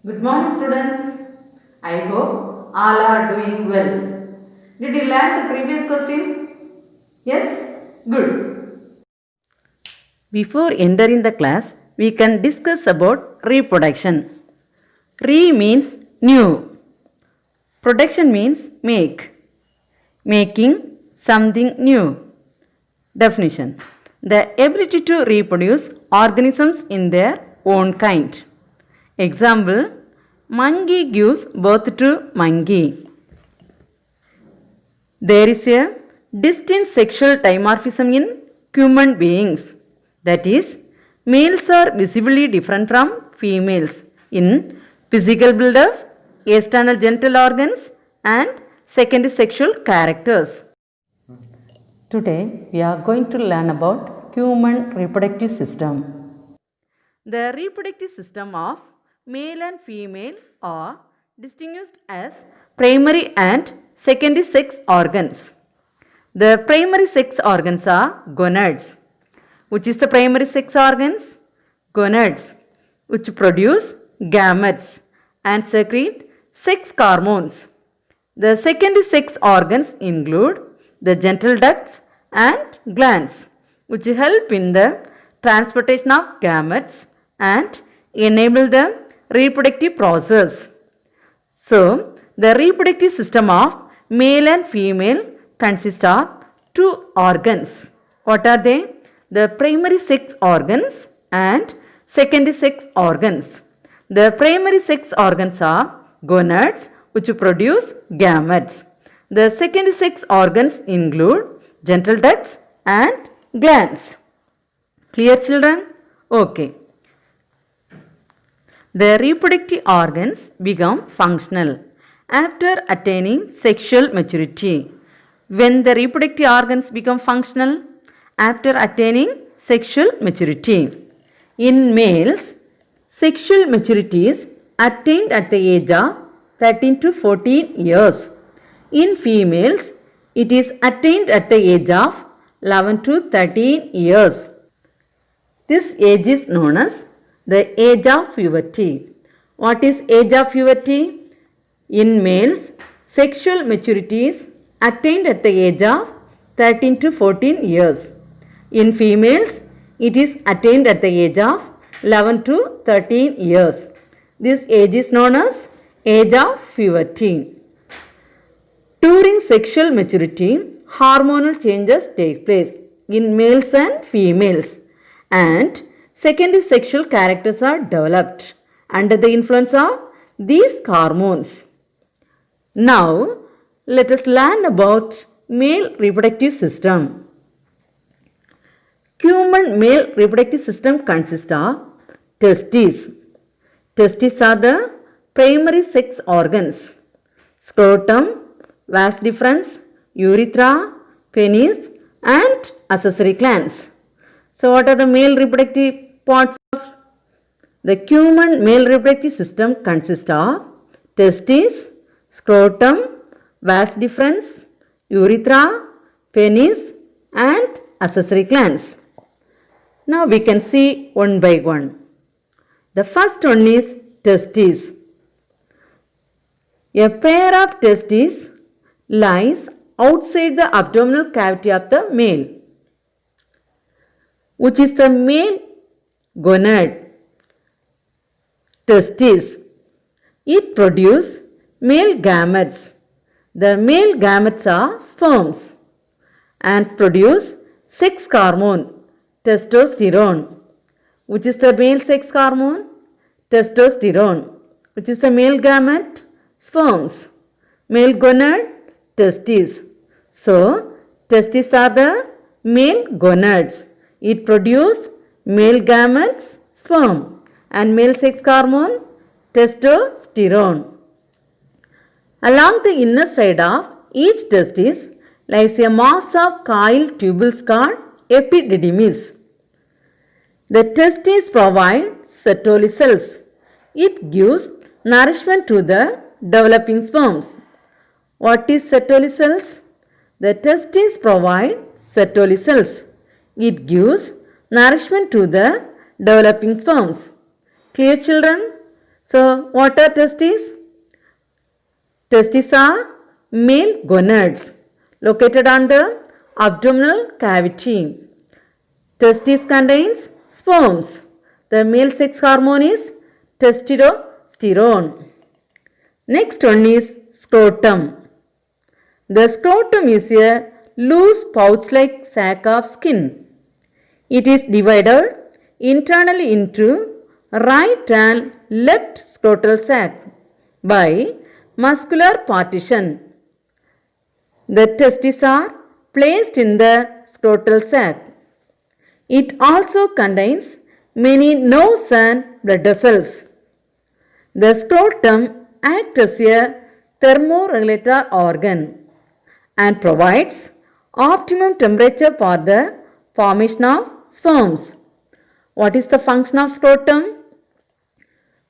Good morning, students. I hope all are doing well. Did you learn the previous question? Yes? Good. Before entering the class, we can discuss about reproduction. Re means new. Production means make. Making something new. Definition: the ability to reproduce organisms in their own kind. Example: monkey gives birth to monkey. There is a distinct sexual dimorphism in human beings. That is, males are visibly different from females in physical build-up, external genital organs, and secondary sexual characters. Today, we are going to learn about human reproductive system. The reproductive system of male and female are distinguished as primary and secondary sex organs. The primary sex organs are gonads. Which is the primary sex organs? Gonads, which produce gametes and secrete sex hormones. The secondary sex organs include the genital ducts and glands, which help in the transportation of gametes and enable the reproductive process. So, the reproductive system of male and female consists of two organs. What are they? The primary sex organs and secondary sex organs. The primary sex organs are gonads, which produce gametes. The secondary sex organs include genital ducts and glands. Clear, children? Okay. The reproductive organs become functional after attaining sexual maturity. When the reproductive organs become functional? After attaining sexual maturity. In males, sexual maturity is attained at the age of 13 to 14 years. In females, it is attained at the age of 11 to 13 years. This age is known as the age of puberty. What is age of puberty? In males, sexual maturity is attained at the age of 13 to 14 years. In females, it is attained at the age of 11 to 13 years. This age is known as age of puberty. During sexual maturity, hormonal changes take place in males and females, and secondary sexual characters are developed under the influence of these hormones. Now, let us learn about male reproductive system. Human male reproductive system consists of testes. Testes are the primary sex organs. Scrotum, vas deferens, urethra, penis, and accessory glands. So, what are the male reproductive parts of the human male reproductive system? Consists of testes, scrotum, vas deferens, urethra, penis, and accessory glands. Now we can see one by one. The first one is testes. A pair of testes lies outside the abdominal cavity of the male, which is the male gonad. Testes. It produces male gametes. The male gametes are sperms and produce sex hormone testosterone. Which is the male sex hormone? Testosterone. Which is the male gamete? Sperms. Male gonad? Testes. So, testes are the male gonads. It produces male gametes, sperm, and male sex hormone, testosterone. Along the inner side of each testis lies a mass of coiled tubules called epididymis. The testes provide Sertoli cells. It gives nourishment to the developing sperms. What is Sertoli cells? The testes provide Sertoli cells. It gives nourishment to the developing sperms. Clear, children? So, what are testes? Testes are male gonads located on the abdominal cavity. Testis contains sperms. The male sex hormone is testosterone. Next one is scrotum. The scrotum is a loose pouch-like sac of skin. It is divided internally into right and left scrotal sac by muscular partition. The testes are placed in the scrotal sac. It also contains many nerves and blood vessels. The scrotum acts as a thermoregulator organ and provides optimum temperature for the formation of sperms. What is the function of scrotum?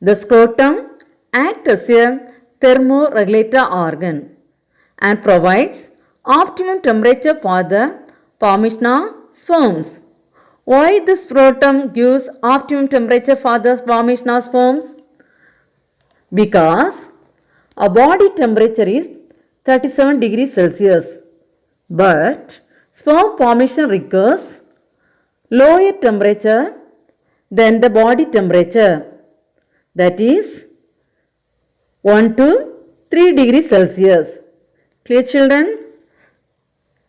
The scrotum acts as a thermoregulator organ and provides optimum temperature for the formation of sperms. Why the scrotum gives optimum temperature for the formation of sperms? Because a body temperature is 37 degrees Celsius, but sperm formation requires lower temperature than the body temperature, that is 1 to 3 degrees Celsius. Clear, children?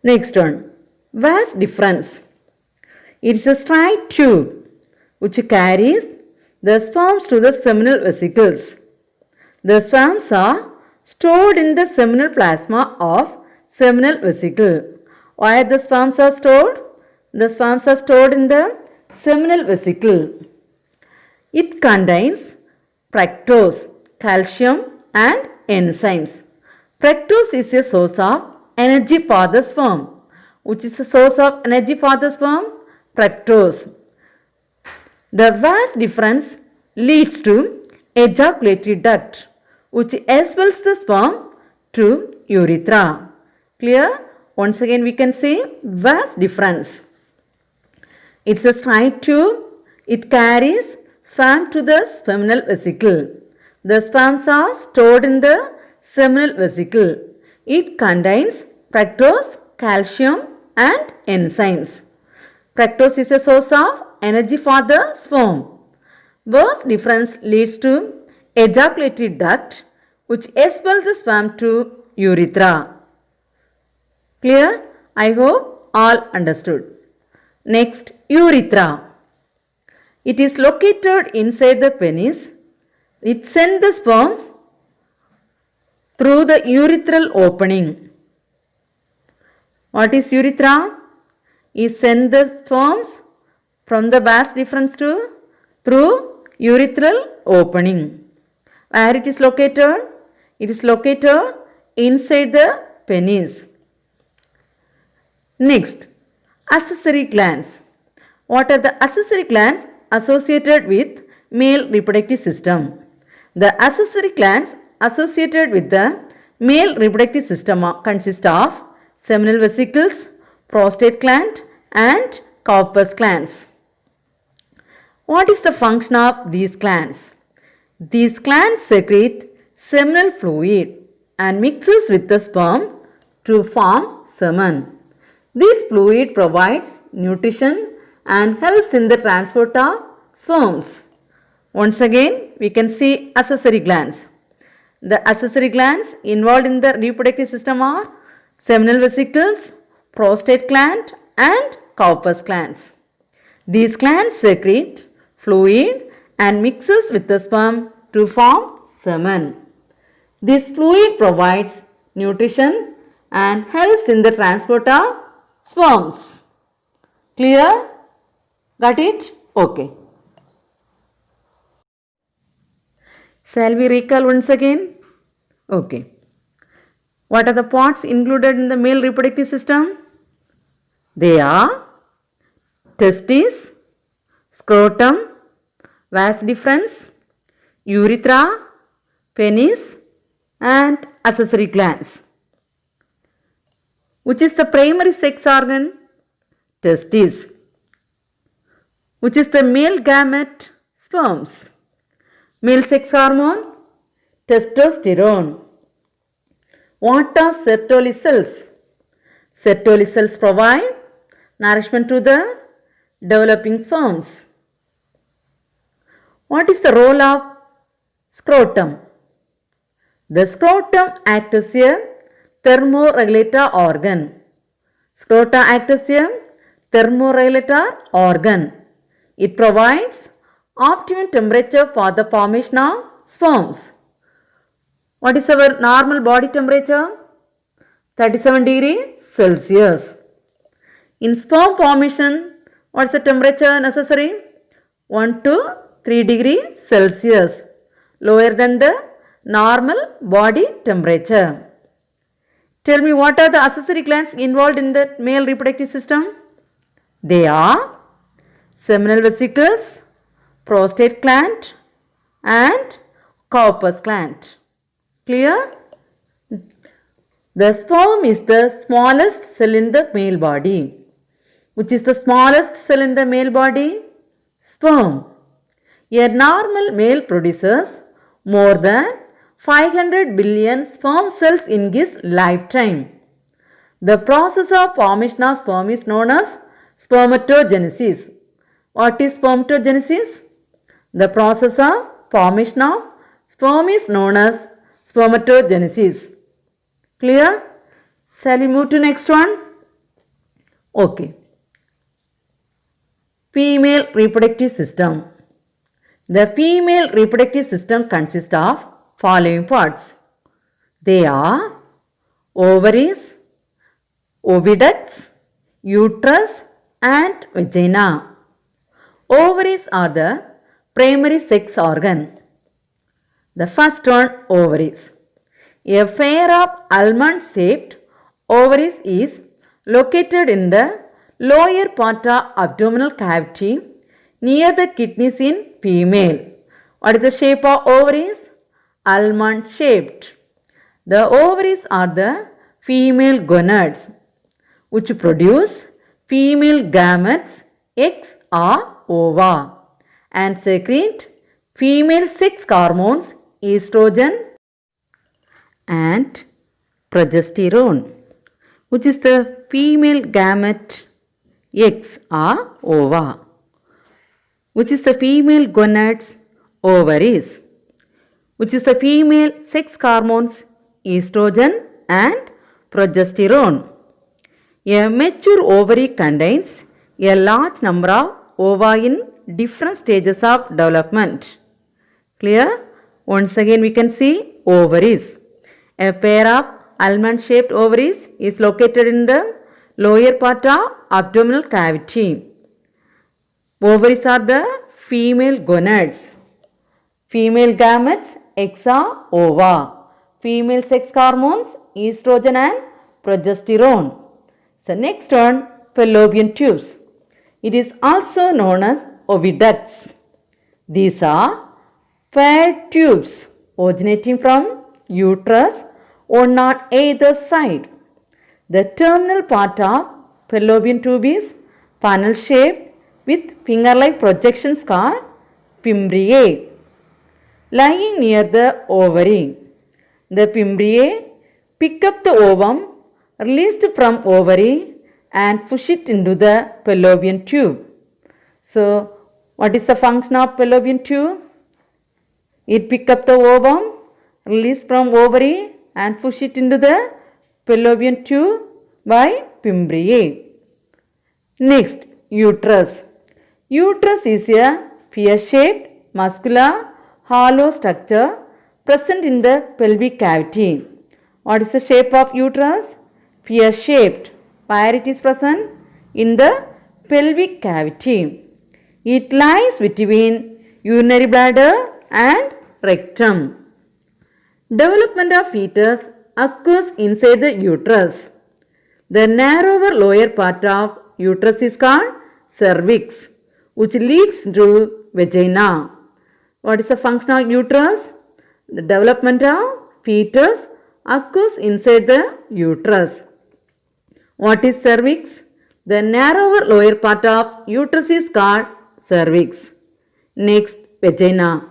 Next one, vas deferens. It is a straight tube which carries the sperms to the seminal vesicles. The sperms are stored in the seminal plasma of seminal vesicle. Where the sperms are stored? The sperms are stored in the seminal vesicle. It contains fructose, calcium and enzymes. Fructose is a source of energy for the sperm. Which is the source of energy for the sperm? Fructose. The vas deferens leads to ejaculatory duct which expels the sperm to urethra. Clear? Once again we can say vas deferens. It's a straight tube. It carries sperm to the seminal vesicle. The sperms are stored in the seminal vesicle. It contains fructose, calcium and enzymes. Fructose is a source of energy for the sperm. Vas deferens leads to ejaculatory duct which expels the sperm to urethra. Clear? I hope all understood. Next, urethra. It is located inside the penis. It sends the sperms through the urethral opening. What is urethra? It sends the sperms from the vas deferens to through urethral opening. Where it is located? It is located inside the penis. Next, accessory glands. What are the accessory glands associated with male reproductive system? The accessory glands associated with the male reproductive system consist of seminal vesicles, prostate gland and corpus glands. What is the function of these glands? These glands secrete seminal fluid and mixes with the sperm to form semen. This fluid provides nutrition and helps in the transport of sperms. Once again, we can see accessory glands. The accessory glands involved in the reproductive system are seminal vesicles, prostate gland and corpus glands. These glands secrete fluid and mixes with the sperm to form semen. This fluid provides nutrition and helps in the transport of sperms. Clear? Got it? Okay. Shall we recall once again? Okay. What are the parts included in the male reproductive system? They are testes, scrotum, vas deferens, urethra, penis and accessory glands. Which is the primary sex organ? Testes. Which is the male gamete? Sperms. Male sex hormone, testosterone. What are Sertoli cells? Sertoli cells provide nourishment to the developing sperms. What is the role of scrotum? The scrotum acts as a thermoregulator organ. Scrotum acts as a thermoregulator organ. It provides optimum temperature for the formation of sperms. What is our normal body temperature? 37 degrees Celsius. In sperm formation, what is the temperature necessary? 1 to 3 degrees Celsius, lower than the normal body temperature. Tell me, what are the accessory glands involved in the male reproductive system? They are seminal vesicles, prostate gland and corpus gland. Clear? The sperm is the smallest cell in the male body. Which is the smallest cell in the male body? Sperm. A normal male produces more than 500 billion sperm cells in his lifetime. The process of formation of sperm is known as spermatogenesis. What is spermatogenesis? The process of formation of sperm is known as spermatogenesis. Clear? Shall we move to next one? Okay. Female reproductive system. The female reproductive system consists of following parts. They are ovaries, oviducts, uterus and vagina. Ovaries are the primary sex organ. The first one, ovaries. A pair of almond-shaped ovaries is located in the lower part of abdominal cavity near the kidneys in female. What is the shape of ovaries? Almond-shaped. The ovaries are the female gonads which produce female gametes, eggs or ova, and secrete female sex hormones estrogen and progesterone, which is the female gamete, eggs or ova, which is the female gonads, ovaries, which is the female sex hormones estrogen and progesterone. A mature ovary contains a large number of ova in different stages of development. Clear? Once again we can see ovaries. A pair of almond-shaped ovaries is located in the lower part of abdominal cavity. Ovaries are the female gonads. Female gametes, eggs or ova. Female sex hormones, estrogen and progesterone. So next one, fallopian tubes. It is also known as oviducts. These are paired tubes originating from uterus, one on either side. The terminal part of fallopian tube is funnel shaped with finger-like projections called fimbriae, lying near the ovary. The fimbriae pick up the ovum released from ovary and push it into the fallopian tube. So, what is the function of fallopian tube? It pick up the ovum, release from ovary and push it into the fallopian tube by fimbriae. Next, uterus. Uterus is a pear-shaped, muscular, hollow structure present in the pelvic cavity. What is the shape of uterus? Pear-shaped. Where it is present? In the pelvic cavity. It lies between urinary bladder and rectum. Development of fetus occurs inside the uterus. The narrower lower part of uterus is called cervix, which leads to vagina. What is the function of uterus? The development of fetus occurs inside the uterus. What is cervix? The narrower lower part of uterus is called cervix. Next, vagina.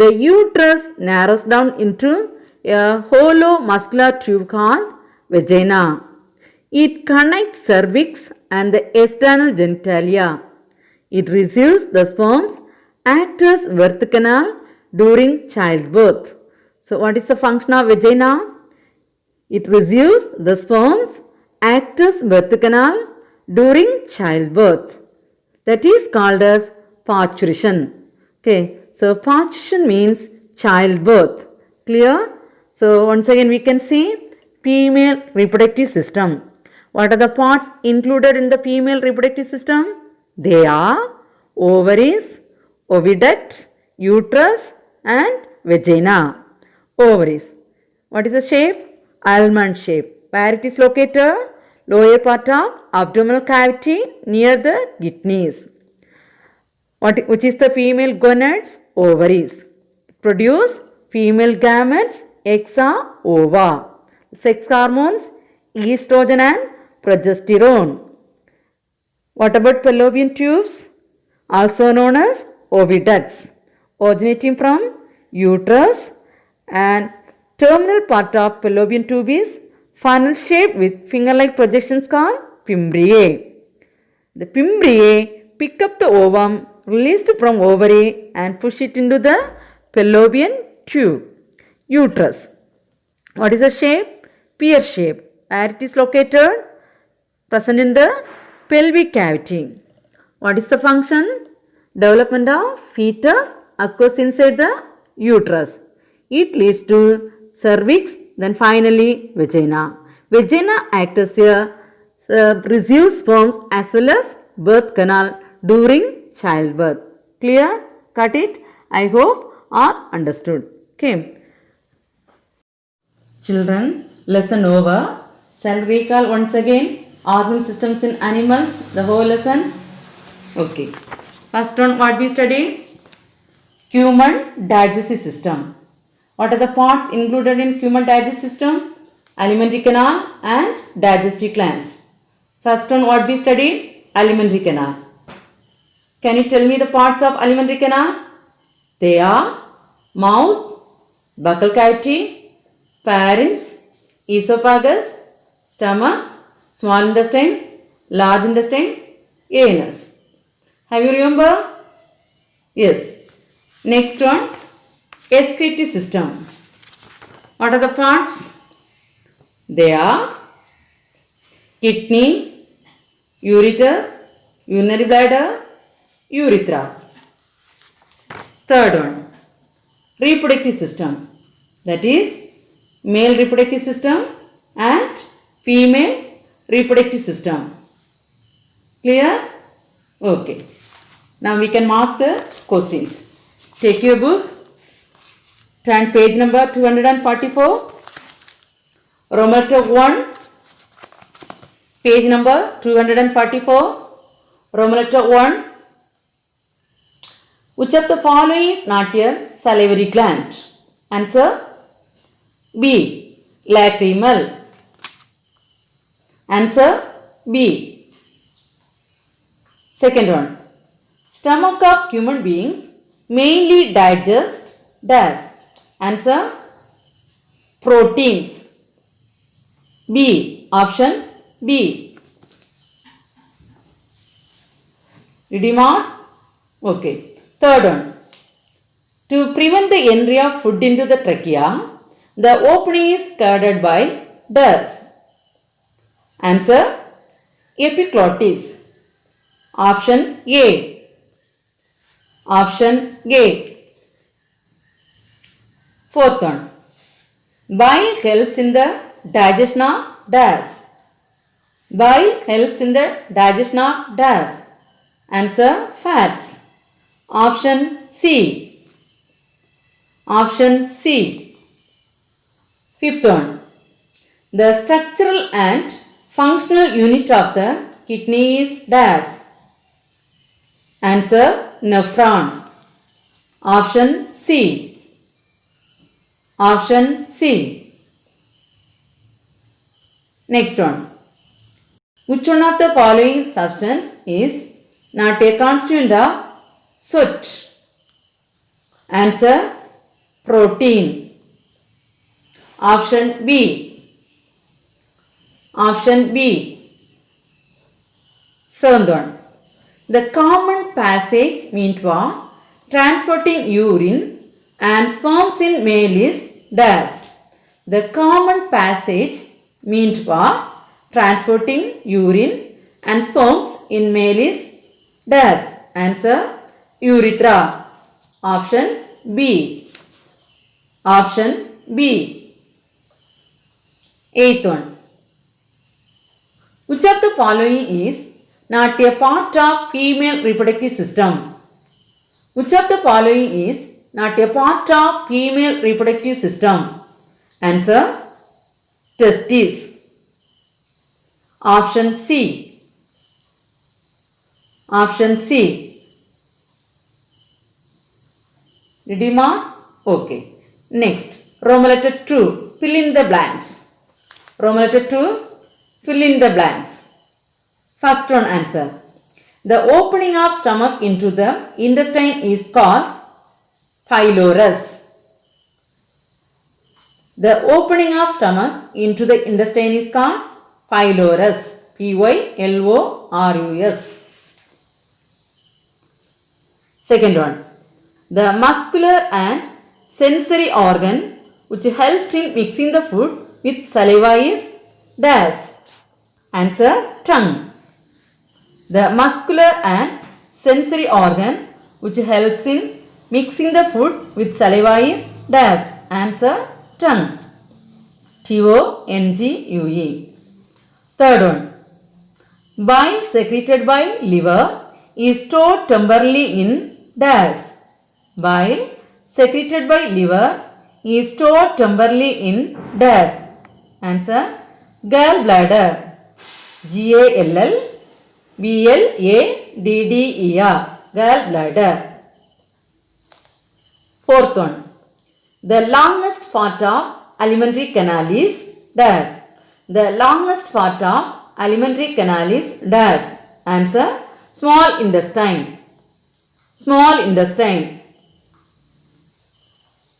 the uterus narrows down into a hollow muscular tube called vagina. It connects cervix and the external genitalia. It receives the sperms, acts as birth canal during childbirth. So what is the function of vagina? It receives the sperms, acts as birth canal during childbirth. That is called as parturition. Okay, so parturition means childbirth. Clear? So once again we can see female reproductive system. What are the parts included in the female reproductive system? They are ovaries, oviducts, uterus and vagina. Ovaries. What is the shape? Almond shape. Where it is located? Lower part of abdominal cavity near the kidneys. Which is the female gonads? Ovaries. Produce female gametes, eggs are ova. Sex hormones, estrogen and progesterone. What about fallopian tubes? Also known as oviducts, originating from uterus, and terminal part of fallopian tube is funnel shaped with finger-like projections called fimbriae. The fimbriae pick up the ovum released from ovary and push it into the fallopian tube. Uterus. What is the shape? Pear shape. Where it is located? Present in the pelvic cavity. What is the function? Development of fetus occurs inside the uterus. It leads to cervix, then finally vagina. Vagina acts as a receives sperms as well as birth canal during childbirth. Clear? Cut it? I hope are understood. Okay. Children, lesson over. Shall we recall once again organ systems in animals, the whole lesson? Okay. First one, what we studied? Human digestive system. What are the parts included in human digestive system? Alimentary canal and digestive glands. First one, what we studied? Alimentary canal. Can you tell me the parts of alimentary canal? They are mouth, buccal cavity, pharynx, esophagus, stomach, small intestine, large intestine, anus. Have you remember? Yes. Next one, excretory system. What are the parts? They are kidney, ureter, urinary bladder, urethra. Third one, reproductive system. That is male reproductive system and female reproductive system. Clear? Okay. Now we can mark the questions. Take your book. Turn page number 244. Roman letter 1. Page number 244. Roman letter 1. Which of the following is not a salivary gland? Answer B. Lacrimal. Answer B. Second one. Stomach of human beings mainly digest dash. Answer proteins. B. Option B. Did you mark? Okay. Third one. To prevent the entry of food into the trachea, the opening is guarded by dash. Answer epiglottis. Option A. Option A. Fourth one. Bile helps in the digestion of dash. Bile helps in the digestion of dash. Answer fats. Option C. Option C. Fifth one. The structural and functional unit of the kidney is dash. Answer nephron. Option C. Option C. Next one. Which one of the following substance is not a constituent of soot? Answer protein. Option B. Option B. Seventh one. The common passage meant for transporting urine and sperms in male is dash. The common passage meant for transporting urine and sperms in male is dash. Answer urethra. Option B. Option B. Eighth one. Which of the following is not a part of female reproductive system? Which of the following is not a part of female reproductive system? Answer testes. Option C. Option C. Did you mark? Okay. Next, Roman letter 2. Fill in the blanks. Roman letter 2. Fill in the blanks. First one answer. The opening of stomach into the intestine is called pylorus. The opening of stomach into the intestine is called pylorus. Pylorus. Second one. The muscular and sensory organ which helps in mixing the food with saliva is dash. Answer tongue. The muscular and sensory organ which helps in mixing the food with saliva is dash. Answer tongue. Tongue. Third one. Bile secreted by liver is stored temporarily in dash. Bile secreted by liver is stored temporarily in dash. Answer gallbladder. Gallbladder. Gallbladder. Fourth one. The longest part of alimentary canal is dash. The longest part of alimentary canal is dash. Answer small intestine. Small intestine.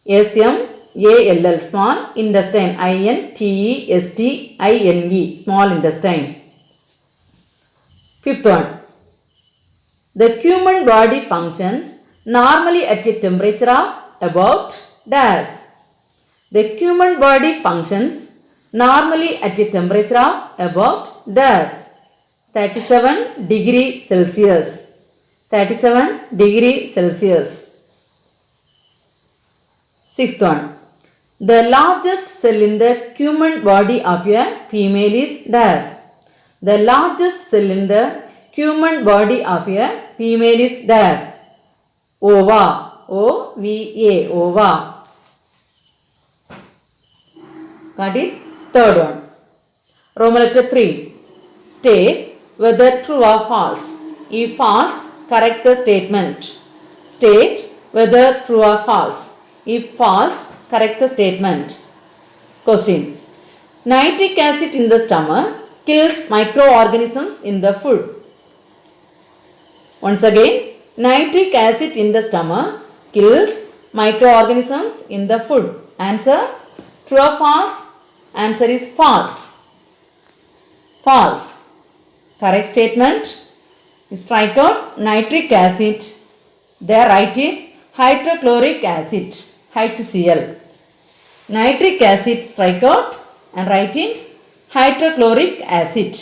SMALL. Small intestine. INTESTINE. Small intestine. Fifth one. The human body functions normally at a temperature of about dash. The human body functions normally at a temperature of about dash. 37 degrees Celsius. 37 degrees Celsius. Sixth one. The largest cell in the human body of a female is dash. The largest cell in the human body of a female is dash. Ova. OVA. Ova. Got it? Third one. Roman letter 3. State whether true or false. If false, correct the statement. State whether true or false. If false, correct the statement. Question. Nitric acid in the stomach kills microorganisms in the food. Once again, nitric acid in the stomach kills microorganisms in the food. Answer true or false? Answer is false. False. Correct statement. Strike out nitric acid. There write it hydrochloric acid. HCl. Nitric acid strike out and write in hydrochloric acid.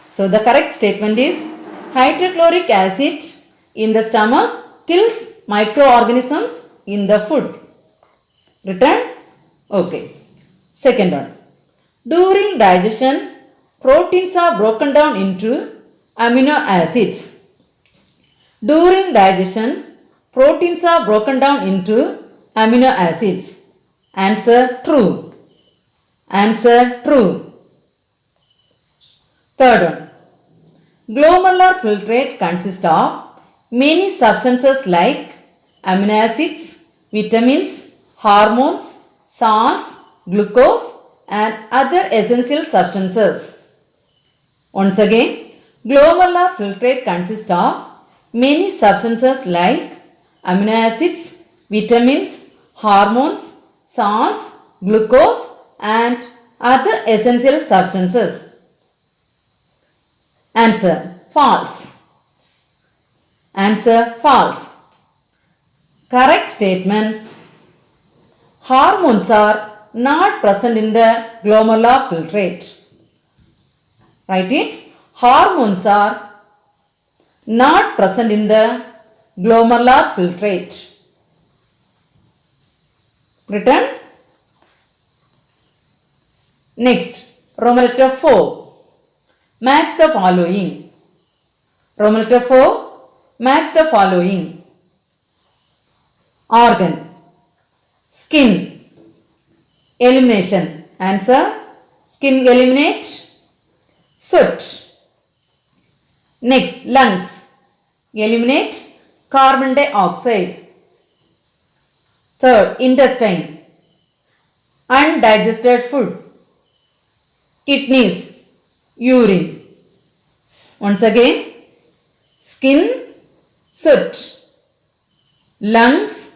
So the correct statement is hydrochloric acid in the stomach kills microorganisms in the food. Written? Okay. Second one. During digestion, proteins are broken down into amino acids. During digestion, proteins are broken down into amino acids. Answer true. Answer true. Third one. Glomerular filtrate consists of many substances like amino acids, vitamins, hormones, salts, glucose and other essential substances. Once again, glomerular filtrate consists of many substances like amino acids, vitamins, hormones, salts, glucose and other essential substances. Answer false. Answer false. Correct statements. Hormones are not present in the glomerular filtrate. Write it. Hormones are not present in the glomerular filtrate. Written. Next, Roman letter 4. Match the following. Roman letter 4. Match the following. Organ. Skin. Elimination. Answer. Skin eliminate. Soot. Next, lungs. Eliminate carbon dioxide. Third, intestine. Undigested food. Kidneys. Urine. Once again, skin, soot. Lungs,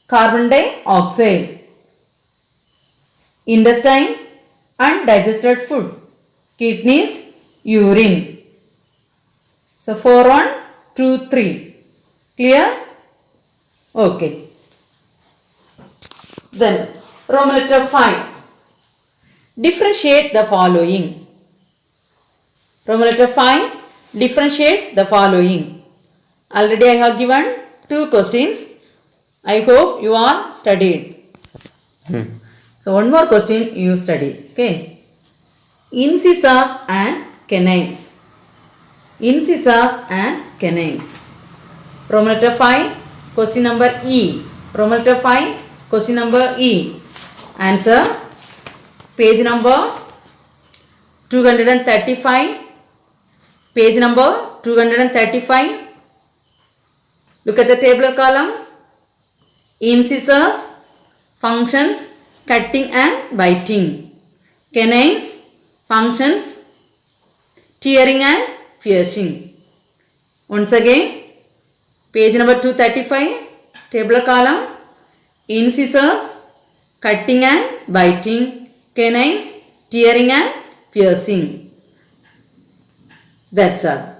carbon dioxide. Intestine, undigested food. Kidneys, urine. So 4 on 2, 3. Clear? Okay. Then Roman letter 5. Differentiate the following. Roman letter 5. Differentiate the following. Already I have given 2 questions. I hope you all studied. So one more question you study. Okay. Incisors and canines. Incisors and canines. Roman letter 5. Question number E. Roman letter 5. Question number E. Answer. Page number 235. Page number 235. Look at the tabular column. Incisors, functions, cutting and biting. Canines, functions, tearing and piercing. Once again, page number 235, tabular column. Incisors, cutting and biting. Canines, tearing and piercing. That's all.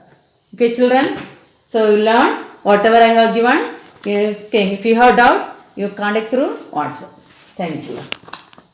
Okay, children. So you learn whatever I have given. Okay, if you have doubt, you contact through WhatsApp. Thank you.